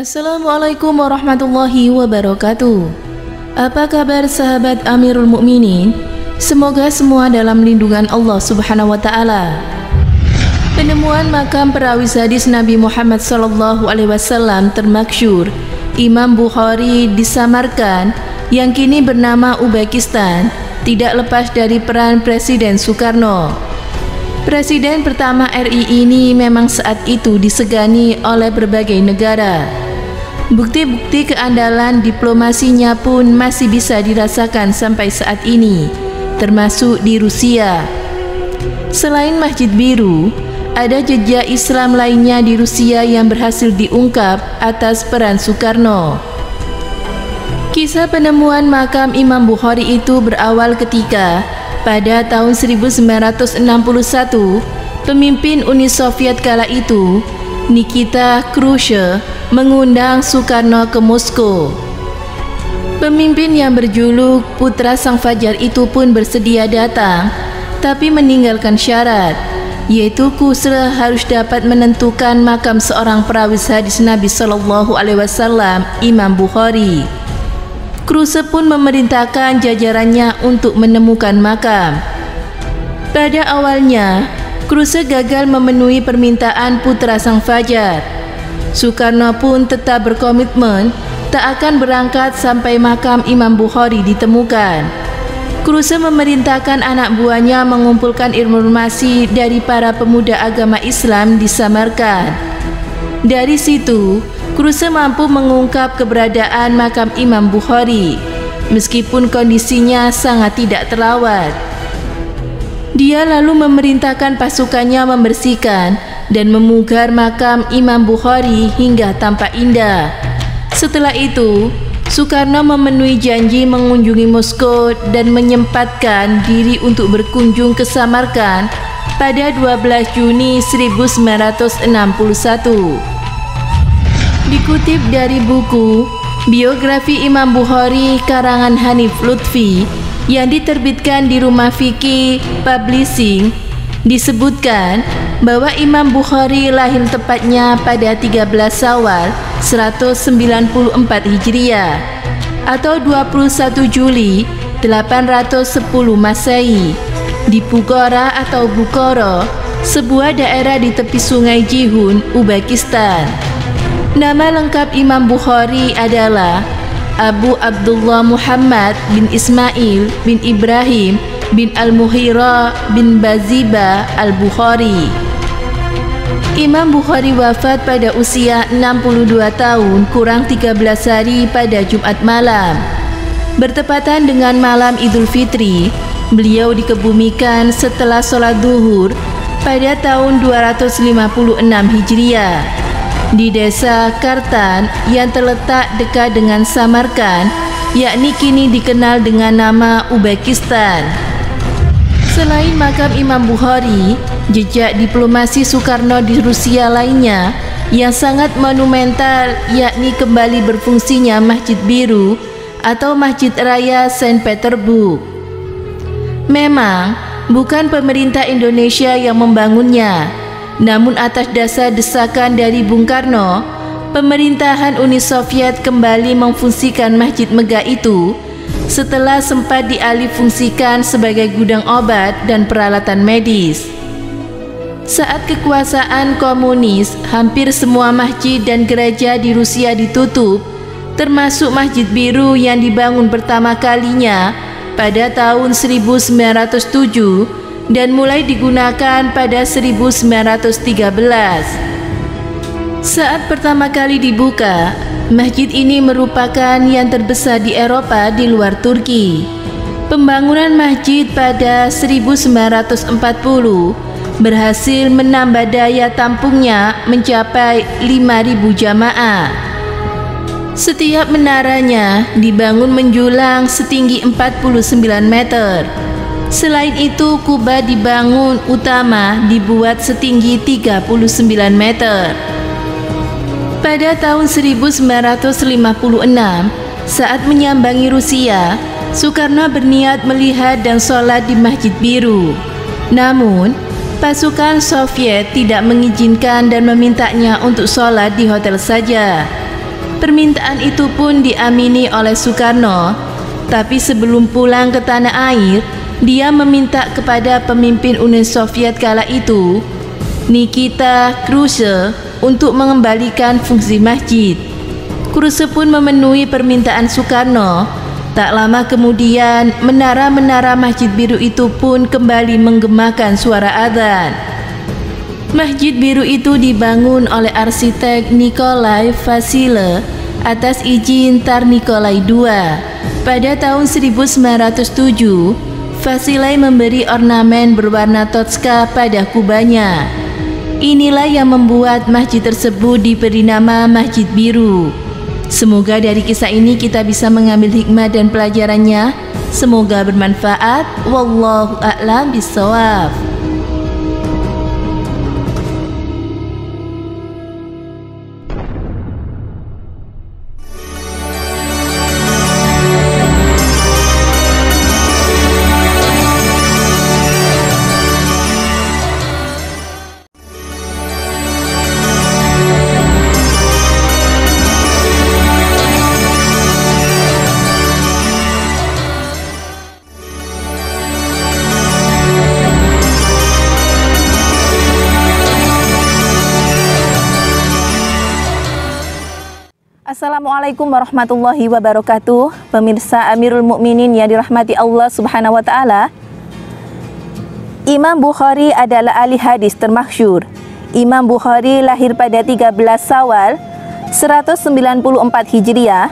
Assalamualaikum warahmatullahi wabarakatuh. Apa kabar sahabat Amirul Mukminin? Semoga semua dalam lindungan Allah Subhanahu wa taala. Penemuan makam perawi hadis Nabi Muhammad SAW termasyhur Imam Bukhari di Samarkand yang kini bernama Uzbekistan tidak lepas dari peran Presiden Soekarno. Presiden pertama RI ini memang saat itu disegani oleh berbagai negara. Bukti-bukti keandalan diplomasinya pun masih bisa dirasakan sampai saat ini, termasuk di Rusia. Selain Masjid Biru, ada jejak Islam lainnya di Rusia yang berhasil diungkap atas peran Soekarno. Kisah penemuan makam Imam Bukhari itu berawal ketika pada tahun 1961, pemimpin Uni Soviet kala itu, Nikita Khrushchev, mengundang Soekarno ke Moskow. Pemimpin yang berjuluk Putra Sang Fajar itu pun bersedia datang, tapi meninggalkan syarat, yaitu Khrushchev harus dapat menentukan makam seorang perawi hadis Nabi SAW, Imam Bukhari. Khrushchev pun memerintahkan jajarannya untuk menemukan makam. Pada awalnya, Khrushchev gagal memenuhi permintaan Putra Sang Fajar. Soekarno pun tetap berkomitmen tak akan berangkat sampai makam Imam Bukhari ditemukan. Khrushchev memerintahkan anak buahnya mengumpulkan informasi dari para pemuda agama Islam di Samarkand. Dari situ, Khrushchev mampu mengungkap keberadaan makam Imam Bukhari, meskipun kondisinya sangat tidak terawat. Dia lalu memerintahkan pasukannya membersihkan dan memugar makam Imam Bukhari hingga tampak indah. Setelah itu, Soekarno memenuhi janji mengunjungi Moskow dan menyempatkan diri untuk berkunjung ke Samarkand pada 12 Juni 1961. Dikutip dari buku Biografi Imam Bukhari karangan Hanif Lutfi yang diterbitkan di Rumah Fikih Publishing, disebutkan bahwa Imam Bukhari lahir tepatnya pada 13 Syawal 194 Hijriah atau 21 Juli 810 Masehi di Bukhara atau Bukhara, sebuah daerah di tepi sungai Jihun, Uzbekistan. Nama lengkap Imam Bukhari adalah Abu Abdullah Muhammad bin Ismail bin Ibrahim bin Al-Muhira bin Baziba Al-Bukhari. Imam Bukhari wafat pada usia 62 tahun kurang 13 hari pada Jumat malam. Bertepatan dengan malam Idul Fitri, beliau dikebumikan setelah sholat duhur pada tahun 256 Hijriah di desa Kartan yang terletak dekat dengan Samarkand, yakni kini dikenal dengan nama Uzbekistan. Selain makam Imam Bukhari, jejak diplomasi Soekarno di Rusia lainnya yang sangat monumental yakni kembali berfungsinya Masjid Biru atau Masjid Raya Saint Petersburg. Memang bukan pemerintah Indonesia yang membangunnya, namun atas dasar desakan dari Bung Karno, pemerintahan Uni Soviet kembali memfungsikan Masjid Megah itu setelah sempat dialihfungsikan sebagai gudang obat dan peralatan medis. Saat kekuasaan komunis, hampir semua masjid dan gereja di Rusia ditutup, termasuk Masjid Biru yang dibangun pertama kalinya pada tahun 1907 dan mulai digunakan pada 1913. Saat pertama kali dibuka, masjid ini merupakan yang terbesar di Eropa di luar Turki. Pembangunan masjid pada 1940 berhasil menambah daya tampungnya mencapai 5.000 jamaah. Setiap menaranya dibangun menjulang setinggi 49 meter. Selain itu, kubah dibangun utama dibuat setinggi 39 meter. Pada tahun 1956, saat menyambangi Rusia, Soekarno berniat melihat dan sholat di Masjid Biru. Namun, pasukan Soviet tidak mengizinkan dan memintanya untuk sholat di hotel saja. Permintaan itu pun diamini oleh Soekarno, tapi sebelum pulang ke tanah air, dia meminta kepada pemimpin Uni Soviet kala itu, Nikita Khrushchev, untuk mengembalikan fungsi masjid. Khrushchev pun memenuhi permintaan Soekarno. Tak lama kemudian, menara-menara Masjid Biru itu pun kembali menggemakan suara adzan. Masjid Biru itu dibangun oleh arsitek Nikolai Vasile atas izin Tsar Nikolai II. Pada tahun 1907, Vasile memberi ornamen berwarna Toska pada kubahnya. Inilah yang membuat masjid tersebut diberi nama Masjid Biru. Semoga dari kisah ini kita bisa mengambil hikmah dan pelajarannya. Semoga bermanfaat. Wallahu a'lam bishawab. Assalamualaikum warahmatullahi wabarakatuh. Pemirsa Amirul Mukminin yang dirahmati Allah Subhanahu wa taala. Imam Bukhari adalah ahli hadis termasyhur. Imam Bukhari lahir pada 13 Syawal 194 Hijriah,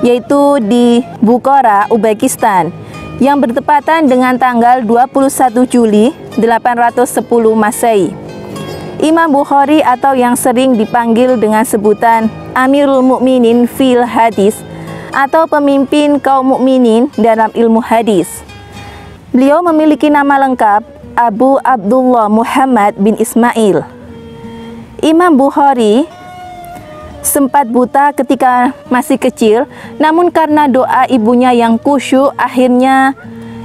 yaitu di Bukhara, Uzbekistan, yang bertepatan dengan tanggal 21 Juli 810 Masehi. Imam Bukhari atau yang sering dipanggil dengan sebutan Amirul Mukminin fil Hadis atau pemimpin kaum mukminin dalam ilmu hadis. Beliau memiliki nama lengkap Abu Abdullah Muhammad bin Ismail. Imam Bukhari sempat buta ketika masih kecil, namun karena doa ibunya yang khusyuk, akhirnya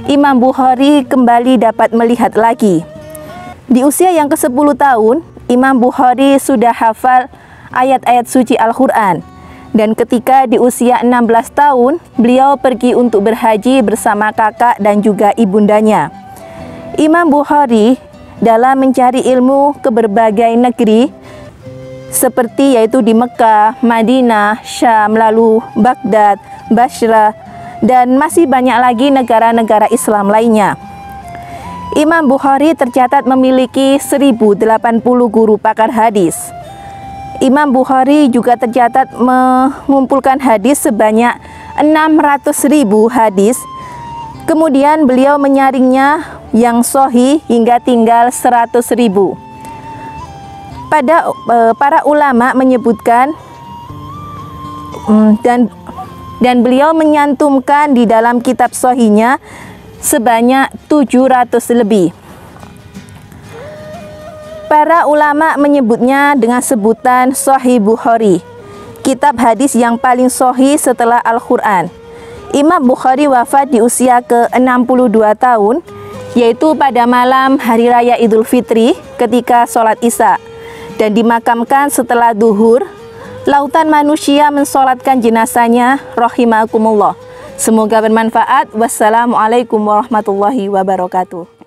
Imam Bukhari kembali dapat melihat lagi. Di usia yang ke-10 tahun, Imam Bukhari sudah hafal ayat-ayat suci Al-Quran. Dan ketika di usia 16 tahun, beliau pergi untuk berhaji bersama kakak dan juga ibundanya. Imam Bukhari dalam mencari ilmu ke berbagai negeri, seperti yaitu di Mekah, Madinah, Syam, lalu Baghdad, Basra, dan masih banyak lagi negara-negara Islam lainnya. Imam Bukhari tercatat memiliki 1080 guru pakar hadis. Imam Bukhari juga tercatat mengumpulkan hadis sebanyak 600.000 hadis. Kemudian beliau menyaringnya yang sahih hingga tinggal 100.000. Para ulama menyebutkan dan beliau menyantumkan di dalam kitab sahihnya sebanyak 700 lebih. Para ulama menyebutnya dengan sebutan Sahih Bukhari, kitab hadis yang paling sahih setelah Al-Quran. Imam Bukhari wafat di usia ke-62 tahun, yaitu pada malam Hari Raya Idul Fitri ketika sholat Isya, dan dimakamkan setelah duhur. Lautan manusia mensolatkan jenazahnya, rahimakumullah. Semoga bermanfaat. Wassalamualaikum warahmatullahi wabarakatuh.